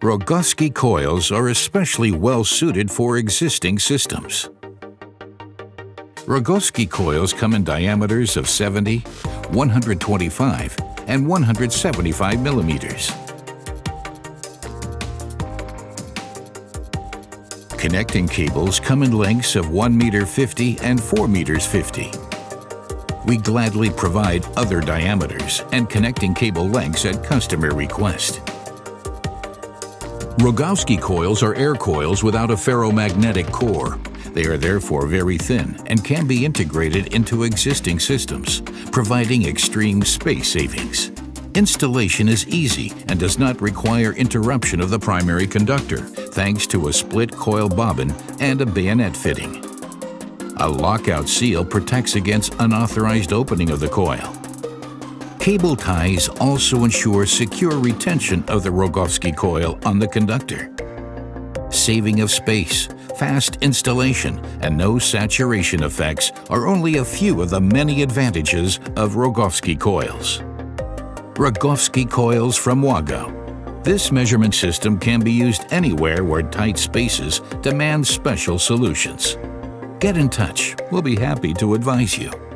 Rogowski coils are especially well suited for existing systems. Rogowski coils come in diameters of 70, 125, and 175 millimeters. Connecting cables come in lengths of 1 meter 50 and 4 meters 50. We gladly provide other diameters and connecting cable lengths at customer request. Rogowski coils are air coils without a ferromagnetic core. They are therefore very thin and can be integrated into existing systems, providing extreme space savings. Installation is easy and does not require interruption of the primary conductor, thanks to a split coil bobbin and a bayonet fitting. A lockout seal protects against unauthorized opening of the coil. Cable ties also ensure secure retention of the Rogowski coil on the conductor. Saving of space, fast installation, and no saturation effects are only a few of the many advantages of Rogowski coils. Rogowski coils from WAGO. This measurement system can be used anywhere where tight spaces demand special solutions. Get in touch. We'll be happy to advise you.